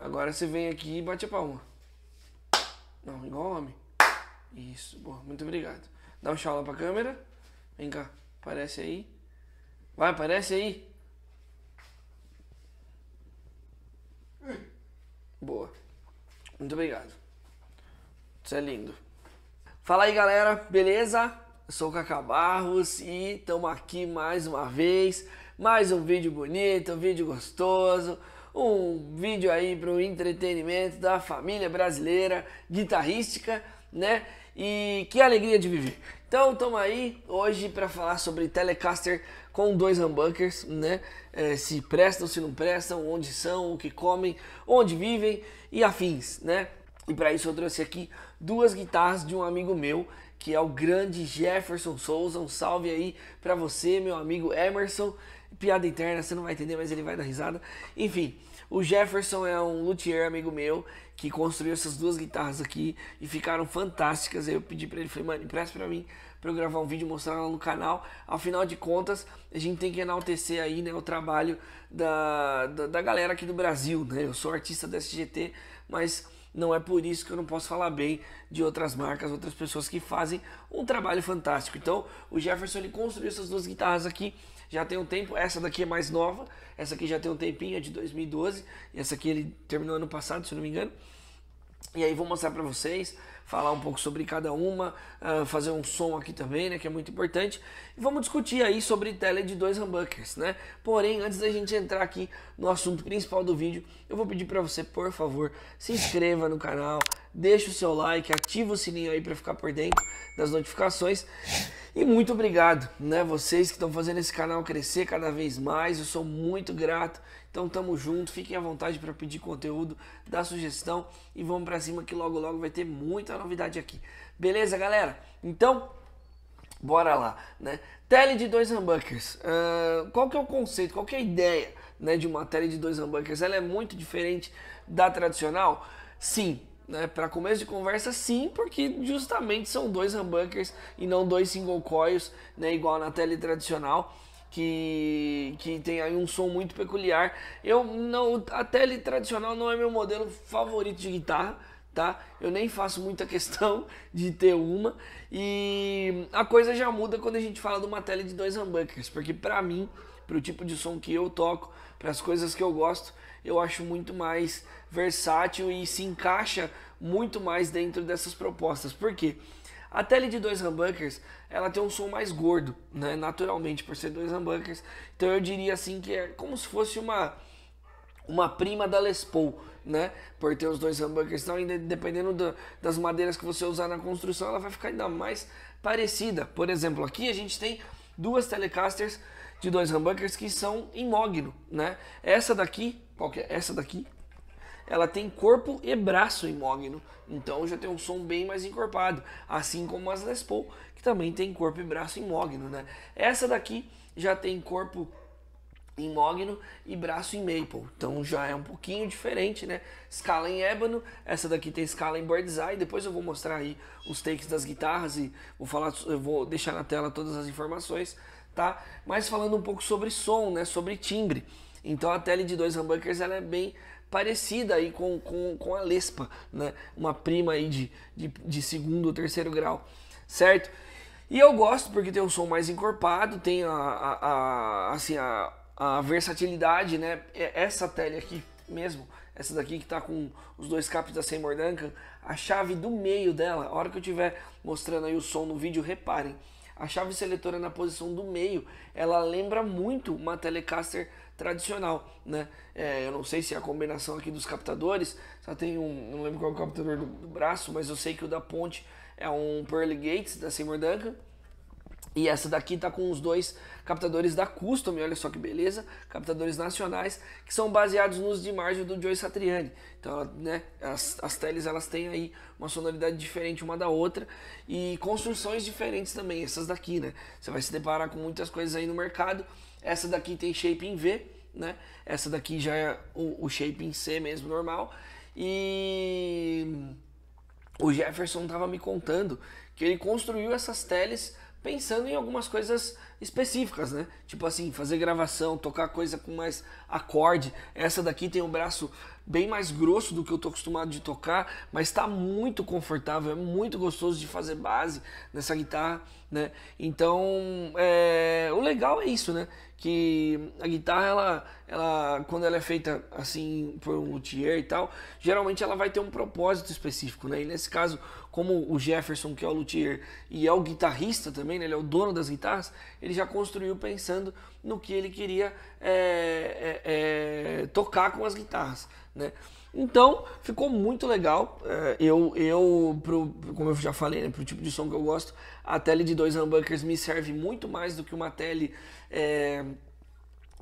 Agora você vem aqui e bate a palma. Não, igual homem. Isso, boa, muito obrigado. Dá um tchau lá pra câmera. Vem cá, aparece aí. Vai, aparece aí. Boa. Muito obrigado. Você é lindo. Fala aí, galera, beleza? Eu sou o Cacá Barros e estamos aqui mais uma vez. Mais um vídeo bonito, um vídeo gostoso. Um vídeo aí para o entretenimento da família brasileira guitarrística, né? E que alegria de viver. Então estamos aí hoje para falar sobre Telecaster com dois humbuckers, né? Se prestam, se não prestam, onde são, o que comem, onde vivem e afins, né? E para isso eu trouxe aqui duas guitarras de um amigo meu, que é o grande Jefferson Souza. Um salve aí para você, meu amigo Emerson. Piada interna, você não vai entender, mas ele vai dar risada. Enfim, o Jefferson é um luthier amigo meu que construiu essas duas guitarras aqui e ficaram fantásticas. Aí eu pedi para ele, falei, mano, empresta para mim para eu gravar um vídeo e mostrar lá no canal. Afinal de contas, a gente tem que enaltecer aí, né, o trabalho da galera aqui do Brasil, né? Eu sou artista da SGT, mas não é por isso que eu não posso falar bem de outras marcas, outras pessoas que fazem um trabalho fantástico. Então, o Jefferson ele construiu essas duas guitarras aqui já tem um tempo. Essa daqui é mais nova, essa aqui já tem um tempinho, é de 2012, e essa aqui ele terminou ano passado, se não me engano. E aí vou mostrar pra vocês, falar um pouco sobre cada uma, fazer um som aqui também, né, que é muito importante. E vamos discutir aí sobre tele de dois humbuckers, né? Porém, antes da gente entrar aqui no assunto principal do vídeo, eu vou pedir pra você, por favor, se inscreva no canal, deixa o seu like, ativa o sininho aí pra ficar por dentro das notificações. E muito obrigado, né? Vocês que estão fazendo esse canal crescer cada vez mais, eu sou muito grato. Então tamo junto, fiquem à vontade para pedir conteúdo, dar sugestão e vamos para cima que logo logo vai ter muita novidade aqui. Beleza, galera? Então, bora lá, né? Tele de dois humbuckers. Qual que é o conceito, qual que é a ideia, né, de uma tele de dois humbuckers? Ela é muito diferente da tradicional? Sim. Né, para começo de conversa, sim, porque justamente são dois humbuckers e não dois single coils, né, igual na tele tradicional, que tem aí um som muito peculiar. A tele tradicional não é meu modelo favorito de guitarra, tá? Eu nem faço muita questão de ter uma, e a coisa já muda quando a gente fala de uma tele de dois humbuckers, porque para mim, para o tipo de som que eu toco, para as coisas que eu gosto, eu acho muito mais versátil e se encaixa muito mais dentro dessas propostas. Por quê? A tele de dois humbuckers, ela tem um som mais gordo, né? Naturalmente, por ser dois humbuckers. Então eu diria assim que é como se fosse uma prima da Les Paul, né? Por ter os dois humbuckers. Então, dependendo das madeiras que você usar na construção, ela vai ficar ainda mais parecida. Por exemplo, aqui a gente tem duas Telecasters de dois humbuckers que são em mogno, né? Essa daqui, qual que é? Essa daqui, ela tem corpo e braço em mogno, então já tem um som bem mais encorpado, assim como as Les Paul, que também tem corpo e braço em mogno, né? Essa daqui já tem corpo em mogno e braço em maple, então já é um pouquinho diferente, né? Escala em ébano, essa daqui tem escala em bird's eye. Depois eu vou mostrar aí os takes das guitarras e eu vou deixar na tela todas as informações, tá? Mas falando um pouco sobre som, né? Sobre timbre. Então a tele de dois humbuckers ela é bem parecida aí com a Lespa, né? Uma prima aí de segundo ou terceiro grau, certo? E eu gosto porque tem um som mais encorpado, tem a versatilidade, né? Essa tele aqui mesmo, essa daqui que tá com os dois capos da Seymour Duncan, a chave do meio dela, a hora que eu estiver mostrando aí o som no vídeo, reparem, a chave seletora na posição do meio, ela lembra muito uma Telecaster tradicional, né? Eu não sei se é a combinação aqui dos captadores, só tem não lembro qual é o captador do braço, mas eu sei que o da ponte é um Pearl Gates da Seymour Duncan. E essa daqui tá com os dois captadores da Custom, olha só que beleza, captadores nacionais, que são baseados nos de margem do Joe Satriani. Então, né, as teles elas têm aí uma sonoridade diferente uma da outra e construções diferentes também, essas daqui, né? Você vai se deparar com muitas coisas aí no mercado. Essa daqui tem shape em V, né? Essa daqui já é o shape em C mesmo, normal. E o Jefferson tava me contando que ele construiu essas teles pensando em algumas coisas específicas, né? Tipo assim, fazer gravação, tocar coisa com mais acorde. Essa daqui tem um braço bem mais grosso do que eu tô acostumado de tocar, mas tá muito confortável, é muito gostoso de fazer base nessa guitarra, né? Então, o legal é isso, né? Que a guitarra, quando ela é feita assim por um luthier e tal, geralmente ela vai ter um propósito específico, né? E nesse caso, como o Jefferson, que é o luthier e é o guitarrista também, né? Ele é o dono das guitarras, ele já construiu pensando no que ele queria tocar com as guitarras, né? Então, ficou muito legal. Como eu já falei, né, pro tipo de som que eu gosto, a tele de 2 humbuckers me serve muito mais do que uma tele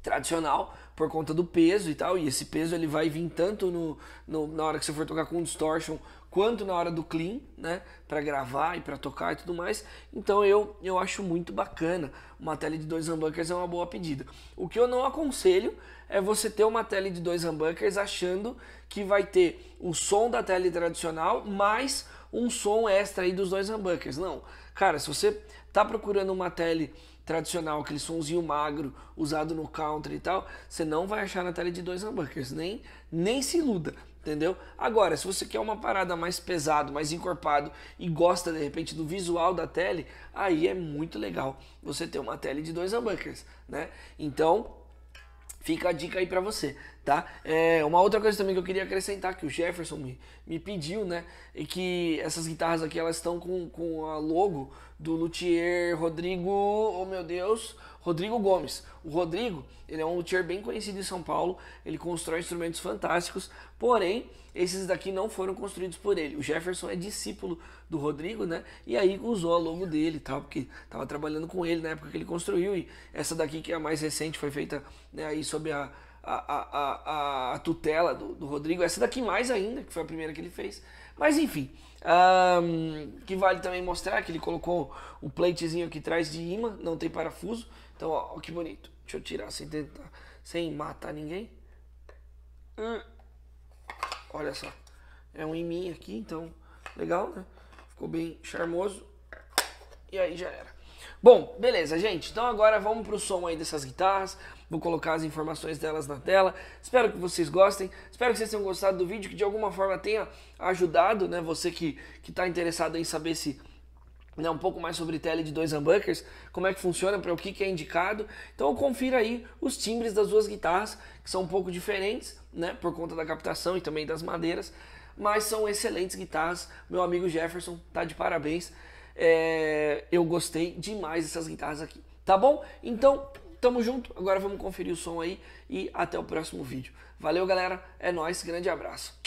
tradicional, por conta do peso e tal, e esse peso ele vai vir tanto na hora que você for tocar com distortion, quanto na hora do clean, né, para gravar e para tocar e tudo mais. Então eu acho muito bacana. Uma tele de 2 humbuckers é uma boa pedida. O que eu não aconselho é você ter uma tele de 2 humbuckers achando que vai ter o som da tele tradicional mais um som extra aí dos 2 humbuckers. Não, cara, se você tá procurando uma tele tradicional, aquele sonzinho magro usado no country e tal, você não vai achar na tele de 2 humbuckers, nem se iluda, entendeu? Agora, se você quer uma parada mais pesado, mais encorpado e gosta de repente do visual da tele, aí é muito legal você ter uma tele de 2 humbuckers, né? Então, fica a dica aí pra você, tá? Uma outra coisa também que eu queria acrescentar, que o Jefferson me pediu, né? É que essas guitarras aqui, elas estão com a logo do luthier Rodrigo, oh meu Deus, Rodrigo Gomes. O Rodrigo, ele é um luthier bem conhecido em São Paulo, ele constrói instrumentos fantásticos, porém, esses daqui não foram construídos por ele. O Jefferson é discípulo do Rodrigo, né? E aí usou a logo dele e tal, porque tava trabalhando com ele na época que ele construiu. E essa daqui, que é a mais recente, foi feita, né, aí sob a tutela do Rodrigo. Essa daqui mais ainda, que foi a primeira que ele fez. Mas enfim, que vale também mostrar que ele colocou um platezinho aqui atrás de imã, não tem parafuso. Então, ó, que bonito. Deixa eu tirar sem matar ninguém. Olha só, é um iminha aqui, então legal, né? Ficou bem charmoso. E aí já era. Bom, beleza, gente. Então agora vamos pro som aí dessas guitarras. Vou colocar as informações delas na tela. Espero que vocês gostem. Espero que vocês tenham gostado do vídeo, que de alguma forma tenha ajudado, né? Você que tá interessado em saber se... né, um pouco mais sobre tele de 2 humbuckers, como é que funciona, para o que é indicado. Então confira aí os timbres das duas guitarras, que são um pouco diferentes, né, por conta da captação e também das madeiras, mas são excelentes guitarras. Meu amigo Jefferson tá de parabéns. Eu gostei demais dessas guitarras aqui, tá bom? Então, tamo junto, agora vamos conferir o som aí e até o próximo vídeo. Valeu, galera, é nóis, grande abraço.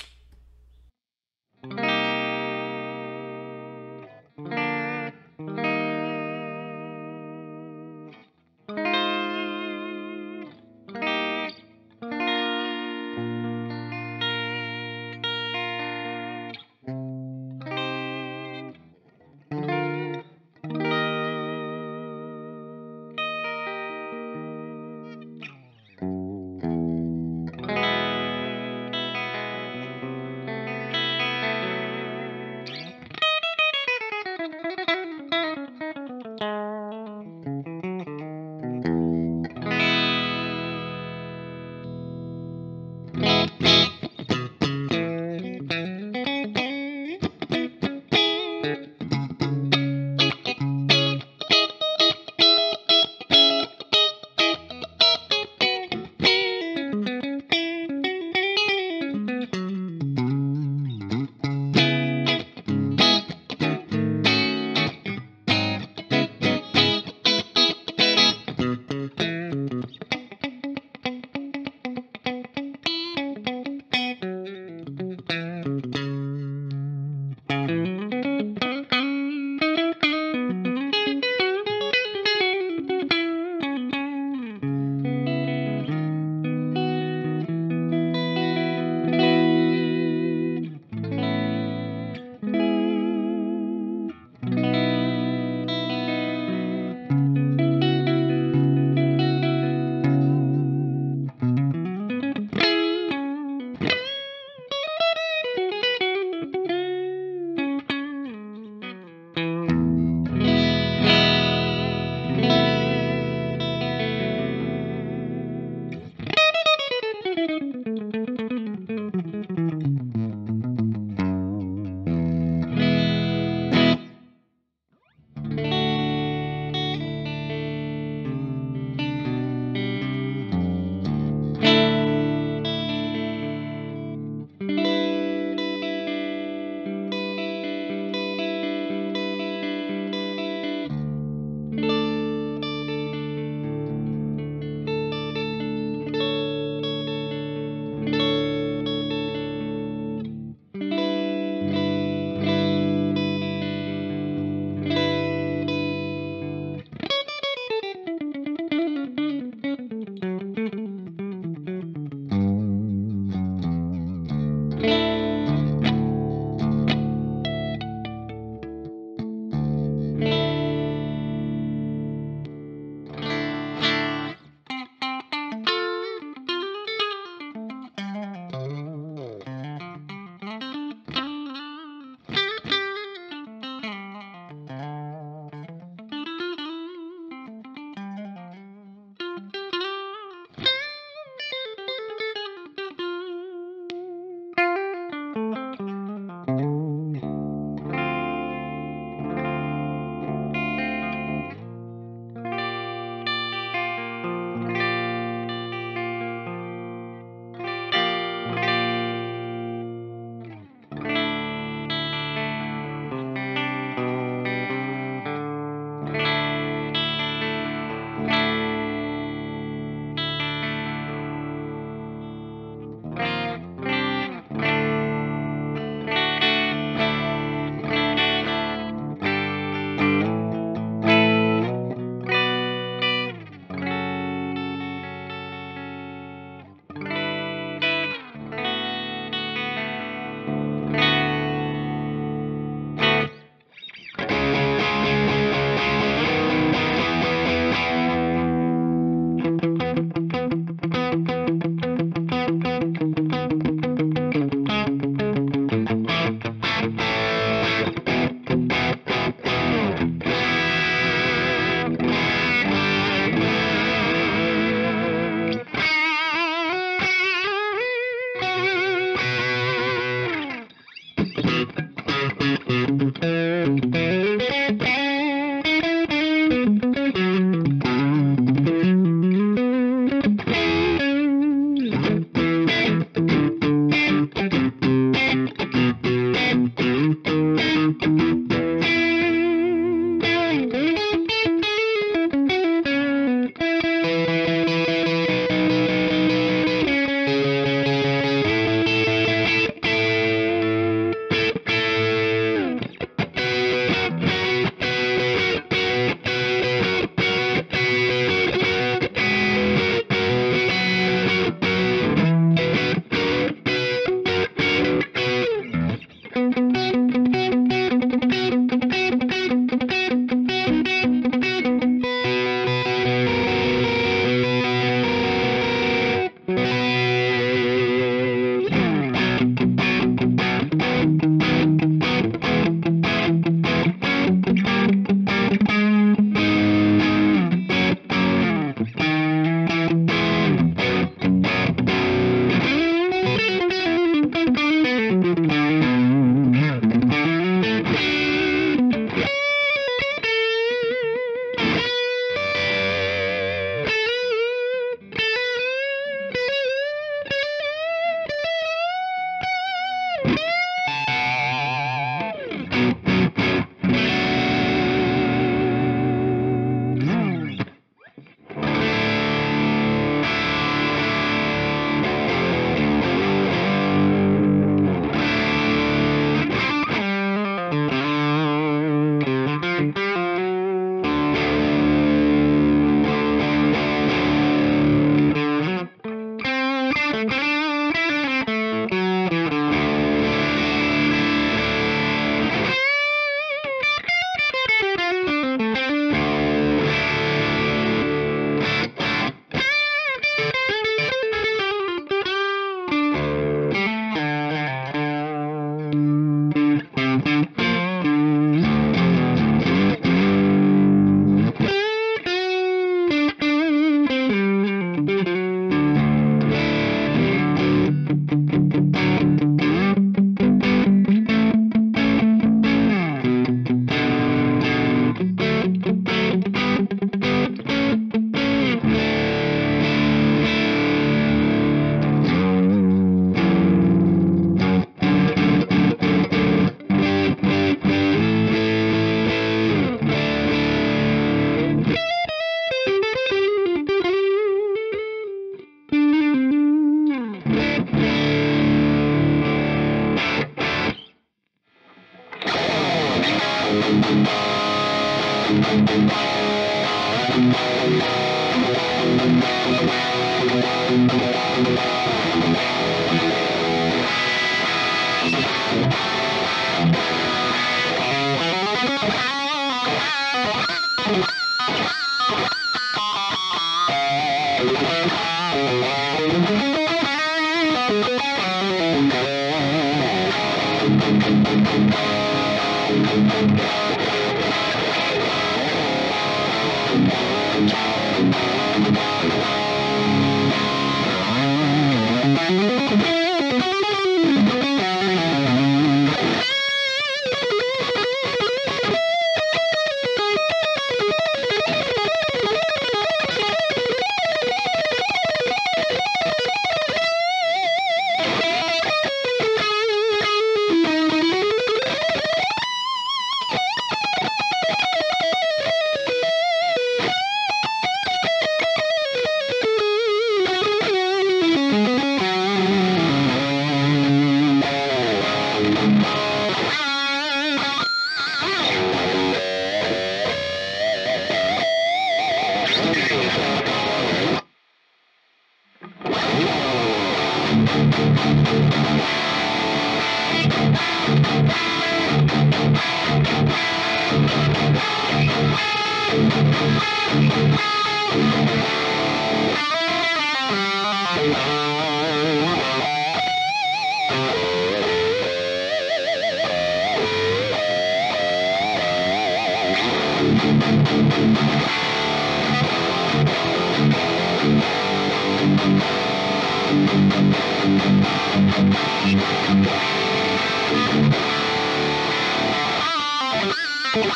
Thank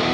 you.